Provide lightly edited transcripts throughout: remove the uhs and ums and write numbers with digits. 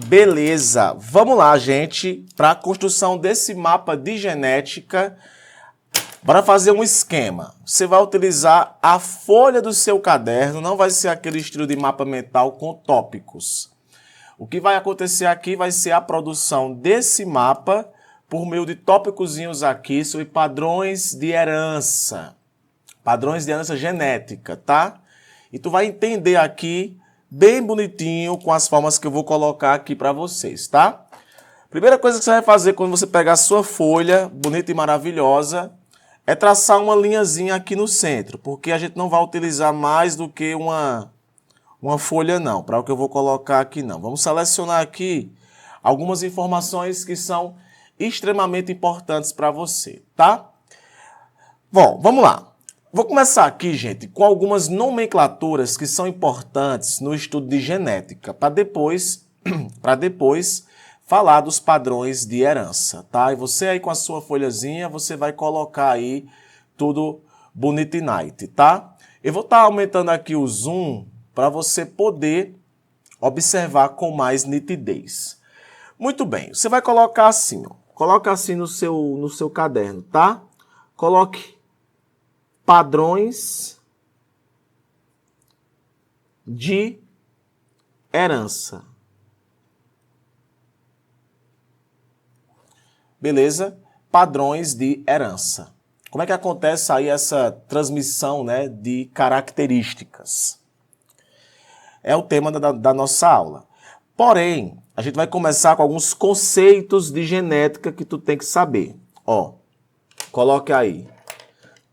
Beleza, vamos lá, gente, para a construção desse mapa de genética. Bora fazer um esquema. Você vai utilizar a folha do seu caderno, não vai ser aquele estilo de mapa mental com tópicos. O que vai acontecer aqui vai ser a produção desse mapa por meio de tópicozinhos aqui sobre padrões de herança genética, tá? E tu vai entender aqui bem bonitinho com as formas que eu vou colocar aqui para vocês, tá? Primeira coisa que você vai fazer quando você pegar a sua folha bonita e maravilhosa é traçar uma linhazinha aqui no centro, porque a gente não vai utilizar mais do que uma folha não, para o que eu vou colocar aqui não. Vamos selecionar aqui algumas informações que são extremamente importantes para você, tá? Bom, vamos lá. Vou começar aqui, gente, com algumas nomenclaturas que são importantes no estudo de genética, para depois falar dos padrões de herança, tá? E você aí com a sua folhazinha, você vai colocar aí tudo bonito e night, tá? Eu vou estar aumentando aqui o zoom para você poder observar com mais nitidez. Muito bem, você vai colocar assim, ó. Coloca assim no seu caderno, tá? Coloque padrões de herança. Beleza? Padrões de herança. Como é que acontece aí essa transmissão, né, de características? É o tema da nossa aula. Porém, a gente vai começar com alguns conceitos de genética que tu tem que saber. Ó, coloque aí.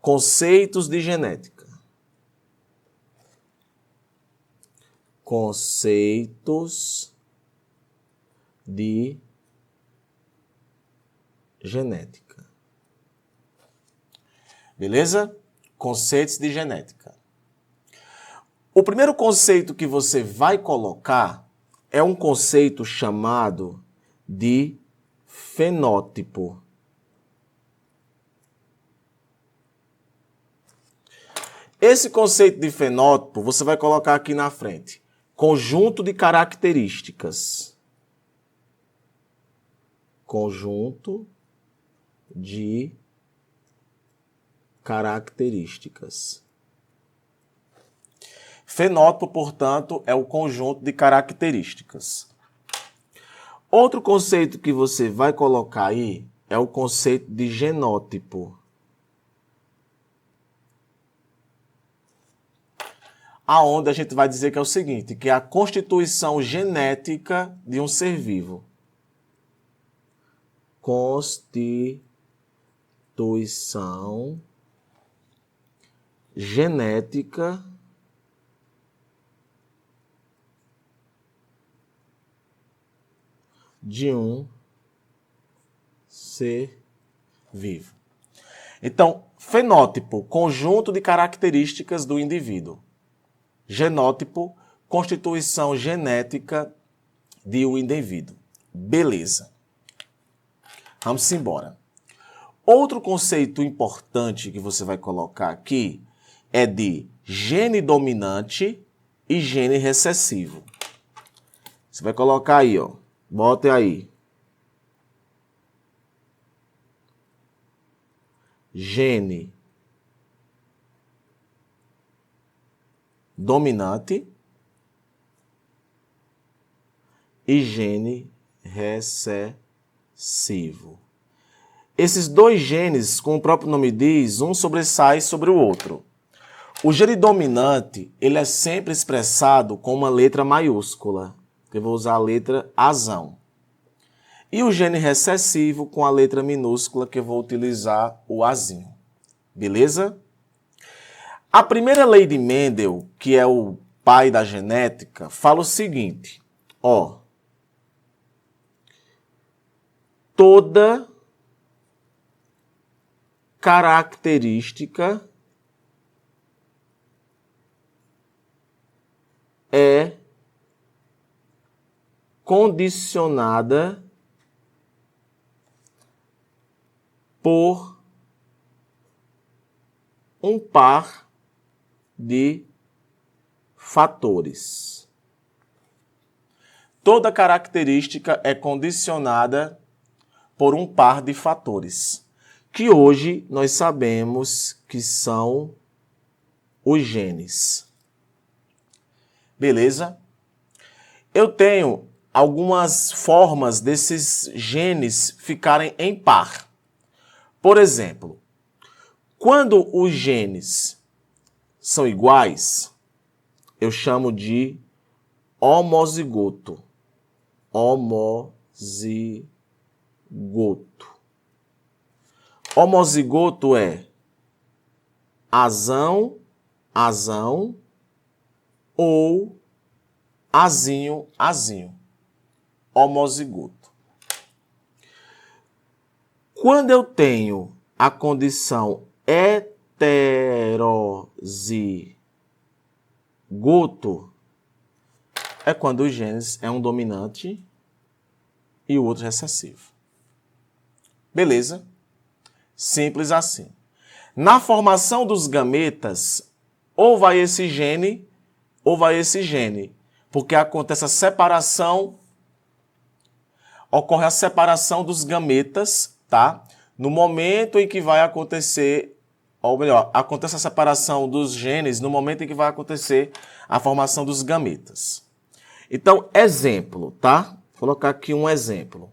Conceitos de genética. Conceitos de genética. Beleza? Conceitos de genética. O primeiro conceito que você vai colocar é um conceito chamado de fenótipo. Esse conceito de fenótipo você vai colocar aqui na frente. Conjunto de características. Conjunto de características. Fenótipo, portanto, é o conjunto de características. Outro conceito que você vai colocar aí é o conceito de genótipo. Aonde a gente vai dizer que é o seguinte, que é a constituição genética de um ser vivo. Constituição genética de um ser vivo. Então, fenótipo, conjunto de características do indivíduo. Genótipo, constituição genética de um indivíduo. Beleza. Vamos embora. Outro conceito importante que você vai colocar aqui é de gene dominante e gene recessivo. Você vai colocar aí, ó. Bota aí. Gene dominante e gene recessivo. Esses dois genes, como o próprio nome diz, um sobressai sobre o outro. O gene dominante, ele é sempre expressado com uma letra maiúscula. Eu vou usar a letra azão. E o gene recessivo com a letra minúscula, que eu vou utilizar o azinho. Beleza? A primeira lei de Mendel, que é o pai da genética, fala o seguinte, ó. Toda característica é condicionada por um par de fatores. toda característica é condicionada por um par de fatores, que hoje nós sabemos que são os genes. Beleza? Eu tenho algumas formas desses genes ficarem em par. Por exemplo, quando os genes são iguais, eu chamo de homozigoto. Homozigoto. Homozigoto é azão, azão ou azinho, azinho. Homozigoto. Quando eu tenho a condição heterozigoto, é quando o genes é um dominante e o outro recessivo. Beleza? Simples assim. Na formação dos gametas, ou vai esse gene, ou vai esse gene. Porque acontece a separação, ocorre a separação dos gametas, tá? No momento em que vai acontecer, ou melhor, acontece a separação dos genes no momento em que vai acontecer a formação dos gametas. Então, exemplo, tá? Vou colocar aqui um exemplo.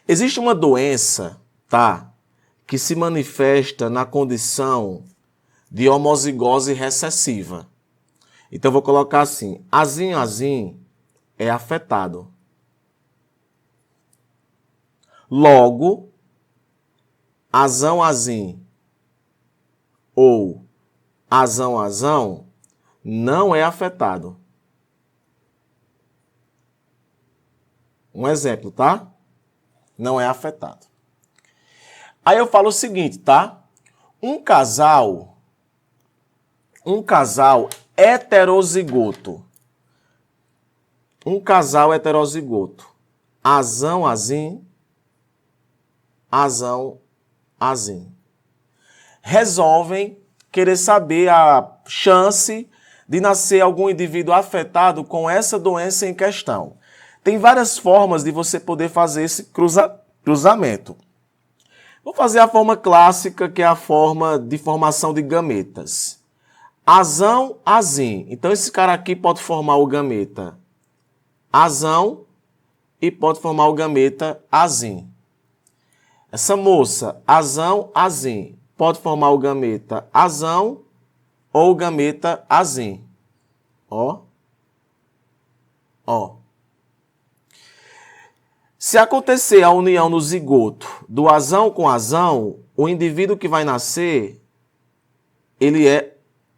Existe uma doença, tá? Que se manifesta na condição de homozigose recessiva. Então, eu vou colocar assim, azinho, azinho é afetado. Logo, azão, azim ou azão, azão não é afetado. Um exemplo, tá? Não é afetado. Aí eu falo o seguinte, tá? Um casal heterozigoto. Um casal heterozigoto. Azão, azim. Azão, azim. Resolvem querer saber a chance de nascer algum indivíduo afetado com essa doença em questão. Tem várias formas de você poder fazer esse cruzamento. Vou fazer a forma clássica, que é a forma de formação de gametas. Azão, azim. Então, esse cara aqui pode formar o gameta azão e pode formar o gameta azim. Essa moça, azão, azim, pode formar o gameta azão ou o gameta azim. Ó. Ó. Se acontecer a união no zigoto do azão com azão, o indivíduo que vai nascer, ele é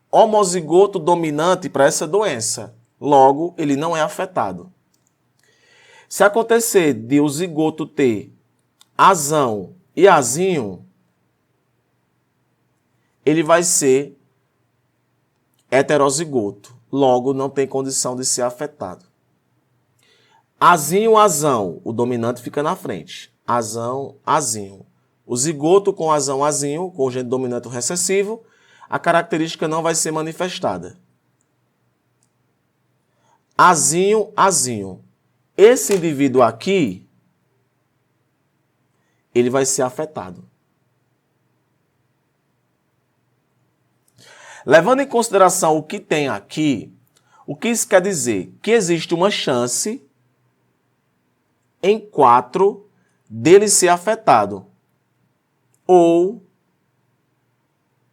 homozigoto dominante para essa doença. Logo, ele não é afetado. Se acontecer de o zigoto ter azão e azinho, ele vai ser heterozigoto. Logo, não tem condição de ser afetado. Azinho, azão, o dominante fica na frente. Azão, azinho. O zigoto com azão, azinho, com o gene dominante recessivo, a característica não vai ser manifestada. Azinho, azinho. Esse indivíduo aqui, ele vai ser afetado. Levando em consideração o que tem aqui, o que isso quer dizer? Que existe uma chance em 4 dele ser afetado, ou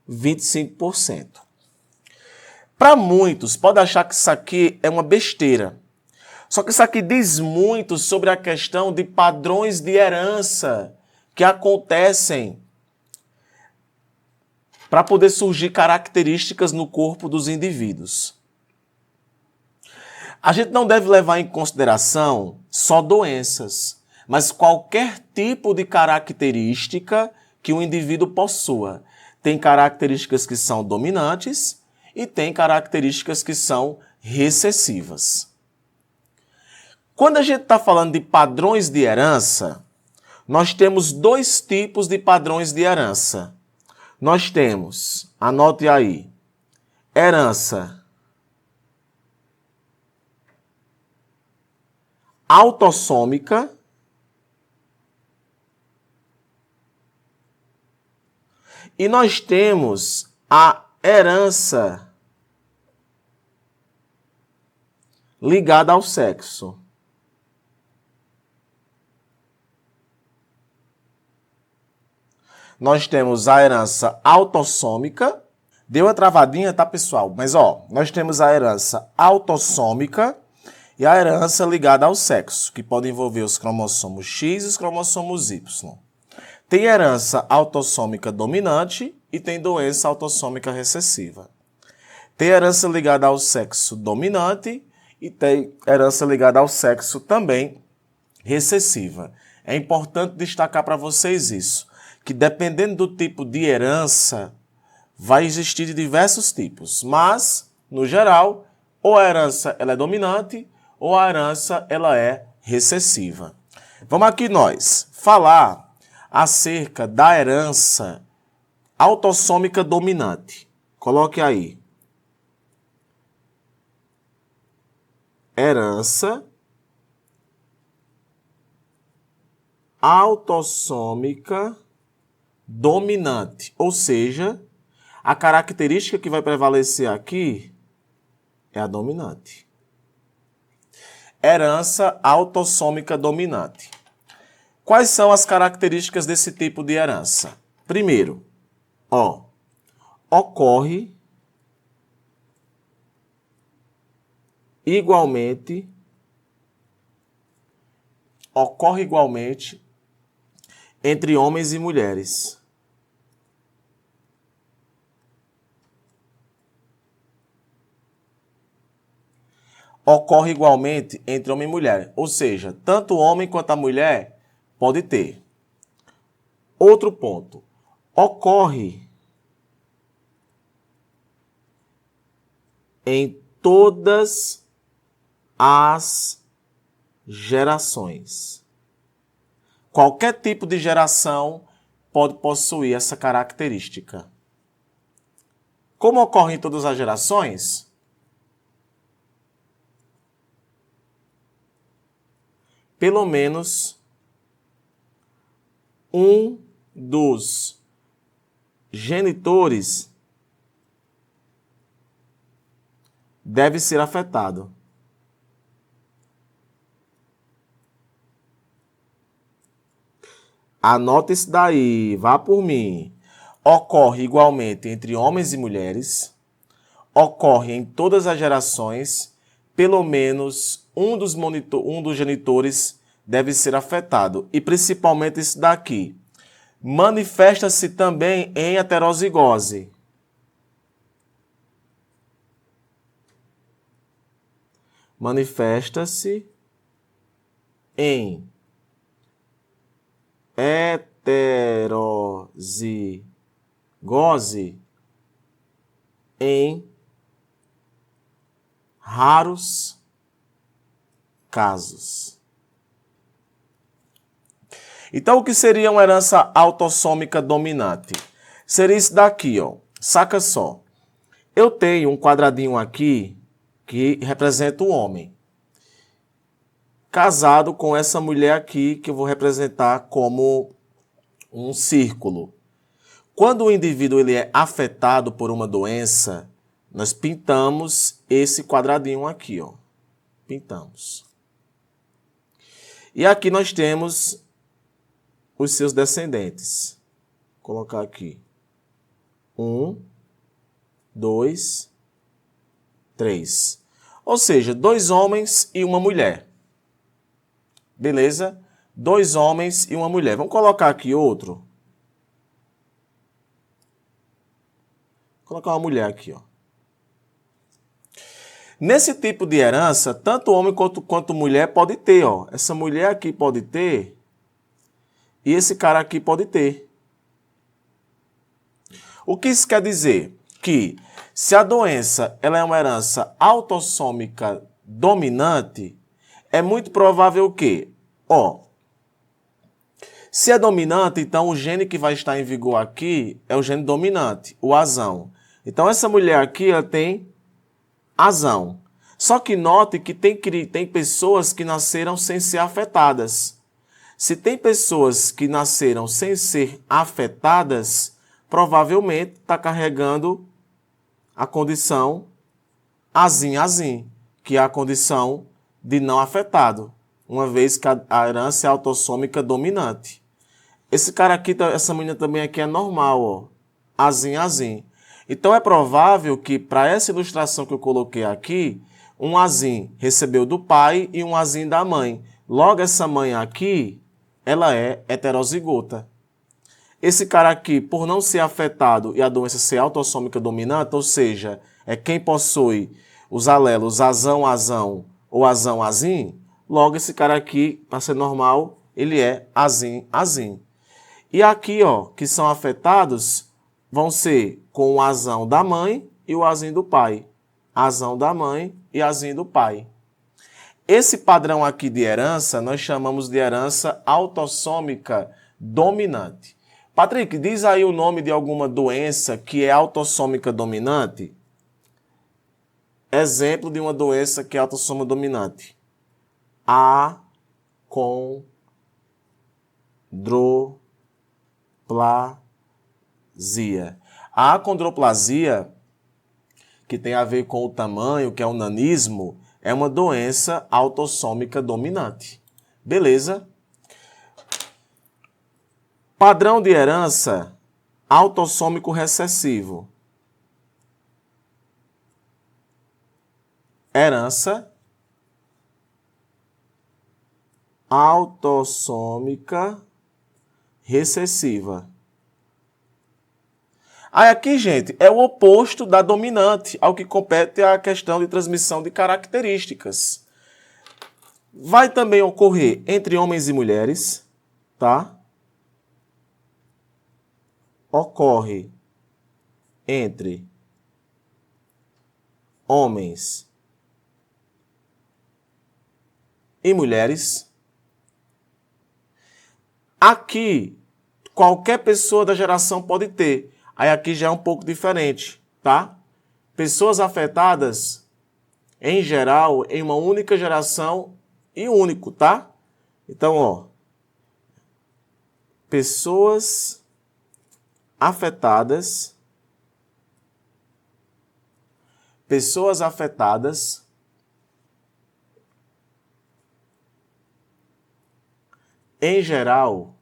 25%. Para muitos, pode achar que isso aqui é uma besteira. Só que isso aqui diz muito sobre a questão de padrões de herança que acontecem para poder surgir características no corpo dos indivíduos. A gente não deve levar em consideração só doenças, mas qualquer tipo de característica que o indivíduo possua. Tem características que são dominantes e tem características que são recessivas. Quando a gente está falando de padrões de herança, nós temos 2 tipos de padrões de herança. Nós temos, anote aí, herança autossômica e nós temos a herança ligada ao sexo. Nós temos a herança autossômica. Deu uma travadinha, tá, pessoal? Mas, ó, nós temos a herança autossômica e a herança ligada ao sexo, que pode envolver os cromossomos X e os cromossomos Y. Tem herança autossômica dominante e tem doença autossômica recessiva. Tem herança ligada ao sexo dominante e tem herança ligada ao sexo também recessiva. É importante destacar para vocês isso, que dependendo do tipo de herança, vai existir de diversos tipos, mas, no geral, ou a herança ela é dominante ou a herança ela é recessiva. Vamos aqui nós falar acerca da herança autossômica dominante. Coloque aí. Herança autossômica dominante, ou seja, a característica que vai prevalecer aqui é a dominante. Herança autossômica dominante. Quais são as características desse tipo de herança? Primeiro, ocorre igualmente entre homens e mulheres. Ocorre igualmente entre homem e mulher, ou seja, tanto o homem quanto a mulher pode ter. Outro ponto, ocorre em todas as gerações. Qualquer tipo de geração pode possuir essa característica. Como ocorre em todas as gerações? Pelo menos um dos genitores deve ser afetado. Anota isso daí, vá por mim. Ocorre igualmente entre homens e mulheres, ocorre em todas as gerações, pelo menos um dos genitores deve ser afetado. E principalmente isso daqui. Manifesta-se também em heterozigose. Manifesta-se em heterozigose em raros casos. Então, o que seria uma herança autossômica dominante? Seria isso daqui, ó. Saca só. Eu tenho um quadradinho aqui que representa o homem, casado com essa mulher aqui que eu vou representar como um círculo. Quando o indivíduo ele é afetado por uma doença, nós pintamos esse quadradinho aqui, ó. Pintamos. E aqui nós temos os seus descendentes. Vou colocar aqui. 1, 2, 3. Ou seja, 2 homens e uma mulher. Beleza? 2 homens e uma mulher. Vamos colocar aqui outro. Vou colocar uma mulher aqui, ó. Nesse tipo de herança, tanto homem quanto mulher pode ter, ó. Essa mulher aqui pode ter e esse cara aqui pode ter. O que isso quer dizer? Que se a doença ela é uma herança autossômica dominante, é muito provável que, se é dominante, então o gene que vai estar em vigor aqui é o gene dominante, o azão. Então essa mulher aqui ela tem azão. Só que note que tem pessoas que nasceram sem ser afetadas. Se tem pessoas que nasceram sem ser afetadas, provavelmente está carregando a condição azim, que é a condição de não afetado, uma vez que a herança é autossômica dominante. Esse cara aqui, essa menina também aqui é normal, ó, azim. Então é provável que para essa ilustração que eu coloquei aqui, um azim recebeu do pai e um azim da mãe. Logo essa mãe aqui, ela é heterozigota. Esse cara aqui, por não ser afetado e a doença ser autossômica dominante, ou seja, é quem possui os alelos azão ou azim, logo esse cara aqui, para ser normal, ele é azim. E aqui, ó, que são afetados, vão ser com o azão da mãe e o azim do pai. Azão da mãe e azim do pai. Esse padrão aqui de herança, nós chamamos de herança autossômica dominante. Patrick, diz aí o nome de alguma doença que é autossômica dominante. Exemplo de uma doença que é autossômica dominante. Achondroplasia. A achondroplasia, que tem a ver com o tamanho, que é o nanismo, é uma doença autossômica dominante. Beleza? Padrão de herança autossômico recessivo. Herança autossômica recessiva. Aí aqui, gente, é o oposto da dominante, ao que compete a questão de transmissão de características. Vai também ocorrer entre homens e mulheres, tá? Ocorre entre homens e mulheres. Aqui, qualquer pessoa da geração pode ter. Aí aqui já é um pouco diferente, tá? Pessoas afetadas, em geral, em uma única geração e único, tá? Então, ó. Pessoas afetadas em geral,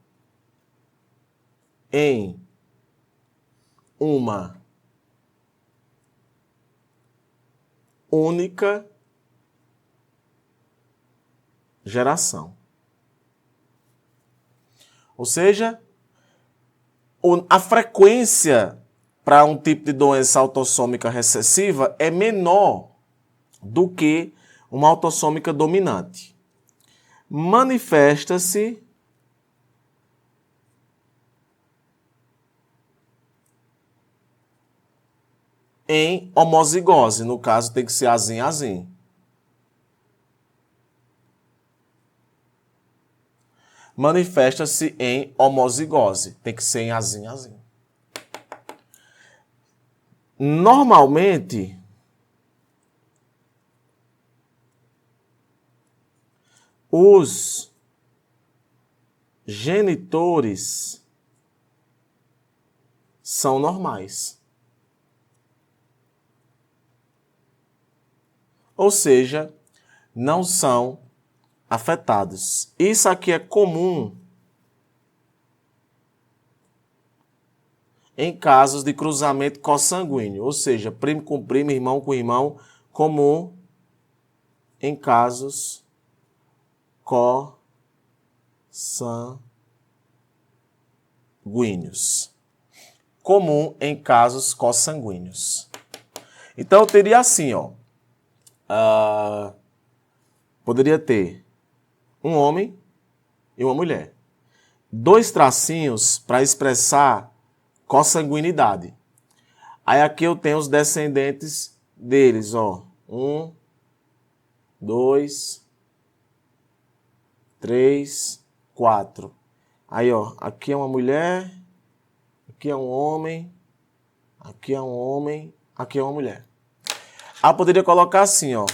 em uma única geração. Ou seja, a frequência para um tipo de doença autossômica recessiva é menor do que uma autossômica dominante. Manifesta-se em homozigose, no caso tem que ser azim. Manifesta-se em homozigose, tem que ser em azim. Normalmente, os genitores são normais. Ou seja, não são afetados. Isso aqui é comum em casos de cruzamento consanguíneo, ou seja, primo com primo, irmão com irmão, comum em casos consanguíneos. Comum em casos consanguíneos. Então, eu teria assim, ó. Poderia ter um homem e uma mulher. 2 tracinhos para expressar consanguinidade. Aí aqui eu tenho os descendentes deles, ó. 1, 2, 3, 4. Aí, ó, aqui é uma mulher, aqui é um homem, aqui é um homem, aqui é uma mulher. Aí eu poderia colocar assim, ó.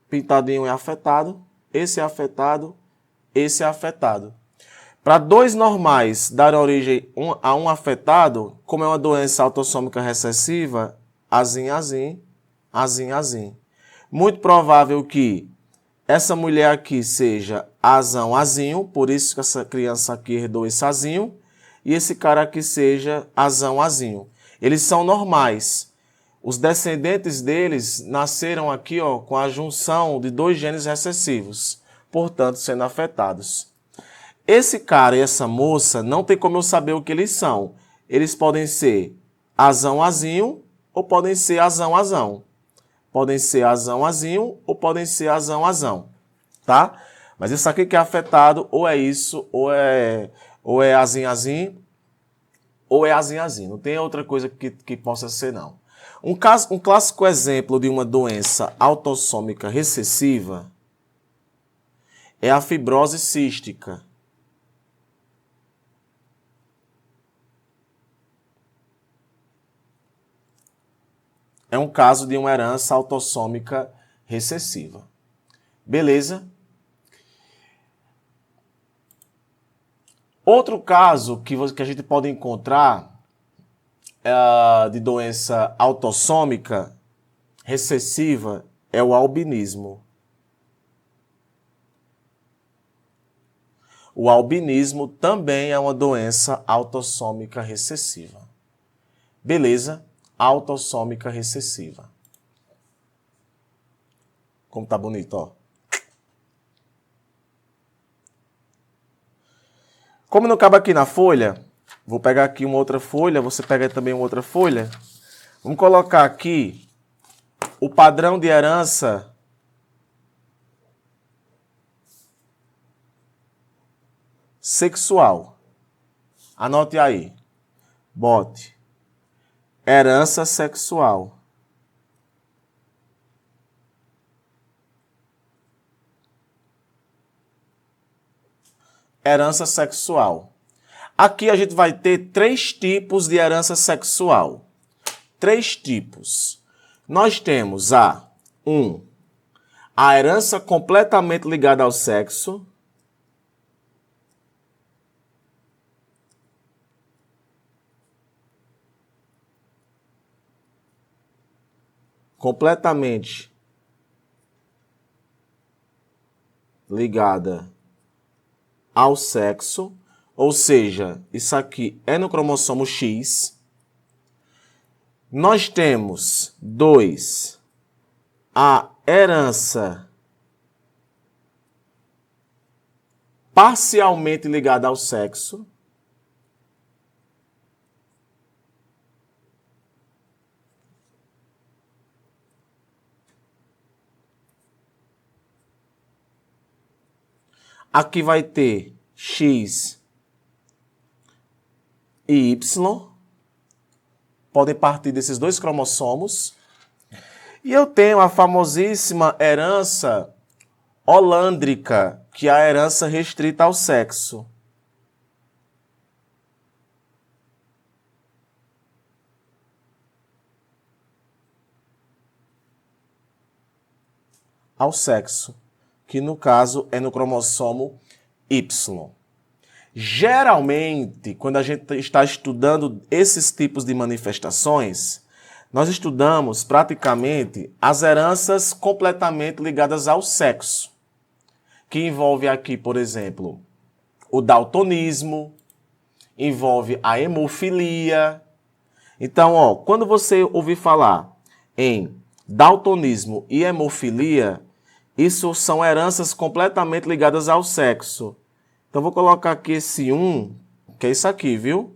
pintadinho é afetado, esse é afetado, esse é afetado. Para dois normais darem origem a um afetado, como é uma doença autossômica recessiva, azim, azim, azim, azim. Muito provável que essa mulher aqui seja azão, azinho, por isso que essa criança aqui herdou esse azinho, e esse cara aqui seja azão, azinho. Eles são normais. Os descendentes deles nasceram aqui, ó, com a junção de dois genes recessivos, portanto, sendo afetados. Esse cara e essa moça, não tem como eu saber o que eles são. Eles podem ser azão, azinho, ou podem ser azão, azão. Podem ser azão, azinho, ou podem ser azão, azão. Tá? Mas isso aqui que é afetado, ou é isso, ou é azim, azim, ou é azim, azim. Não tem outra coisa que possa ser, não. Um clássico exemplo de uma doença autossômica recessiva é a fibrose cística. É um caso de uma herança autossômica recessiva. Beleza? Outro caso que a gente pode encontrar de doença autossômica recessiva é o albinismo. O albinismo também é uma doença autossômica recessiva. Beleza? Autossômica recessiva. Como tá bonito, ó. Como não cabe aqui na folha, vou pegar aqui uma outra folha, você pega também uma outra folha. Vamos colocar aqui o padrão de herança sexual. Anote aí. Bote. Herança sexual. Herança sexual. Aqui a gente vai ter 3 tipos de herança sexual. 3 tipos. Nós temos a herança completamente ligada ao sexo. Completamente ligada ao sexo, ou seja, isso aqui é no cromossomo X. Nós temos 2, a herança parcialmente ligada ao sexo. Aqui vai ter X e Y. Podem partir desses 2 cromossomos. E eu tenho a famosíssima herança holandrica, que é a herança restrita ao sexo. Ao sexo, que no caso é no cromossomo Y. Geralmente, quando a gente está estudando esses tipos de manifestações, nós estudamos praticamente as heranças completamente ligadas ao sexo, que envolve aqui, por exemplo, o daltonismo, envolve a hemofilia. Então, ó, quando você ouvir falar em daltonismo e hemofilia, isso são heranças completamente ligadas ao sexo. Então, vou colocar aqui esse que é isso aqui, viu?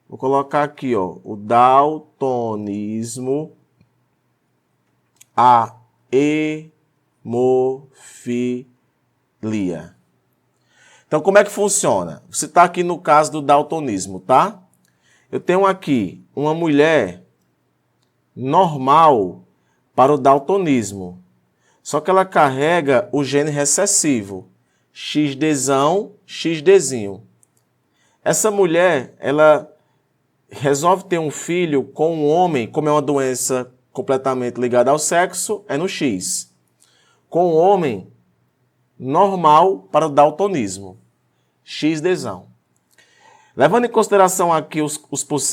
Vou colocar aqui, ó, o daltonismo, a hemofilia. Então, como é que funciona? Você está aqui no caso do daltonismo, tá? Eu tenho aqui uma mulher normal para o daltonismo. Só que ela carrega o gene recessivo, XDzão, XDzinho. Essa mulher, ela resolve ter um filho com um homem, como é uma doença completamente ligada ao sexo, é no X. com o homem normal para o daltonismo. XDzão. Levando em consideração aqui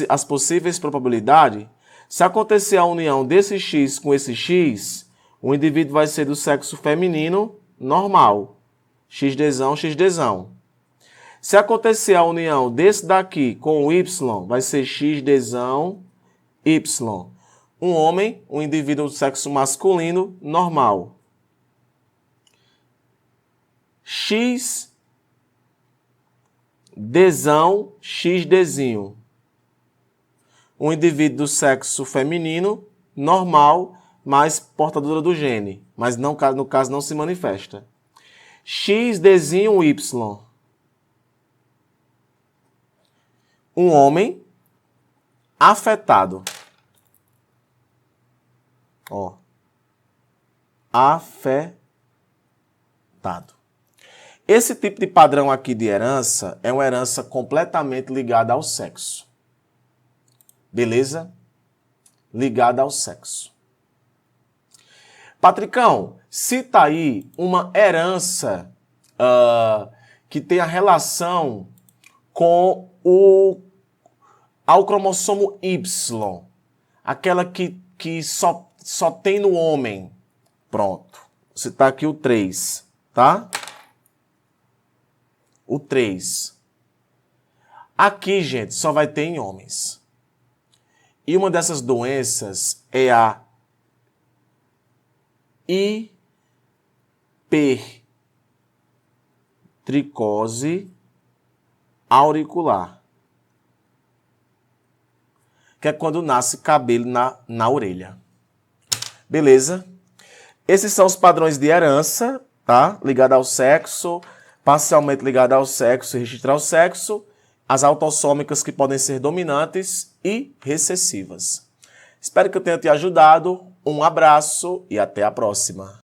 as possíveis probabilidades, se acontecer a união desse X com esse X, o indivíduo vai ser do sexo feminino normal. XDzão, XDzão. Se acontecer a união desse daqui com o Y, vai ser XDzão, Y. Um homem, um indivíduo do sexo masculino normal. XDzão, XDzinho. Um indivíduo do sexo feminino normal, mas portadora do gene, mas não, no caso não se manifesta. XDzinho, Y. Um homem afetado. Ó. Afetado. Esse tipo de padrão aqui de herança é uma herança completamente ligada ao sexo. Beleza? Ligada ao sexo. Patricão, cita aí uma herança que tenha relação com ao cromossomo Y. Aquela que só tem no homem. Pronto. Vou citar aqui o 3, tá? O 3. Aqui, gente, só vai ter em homens. E uma dessas doenças é a hipertricose auricular, que é quando nasce cabelo na orelha. Beleza? Esses são os padrões de herança, tá? Ligado ao sexo, parcialmente ligado ao sexo e registrar o sexo, as autossômicas que podem ser dominantes e recessivas. Espero que eu tenha te ajudado. Um abraço e até a próxima.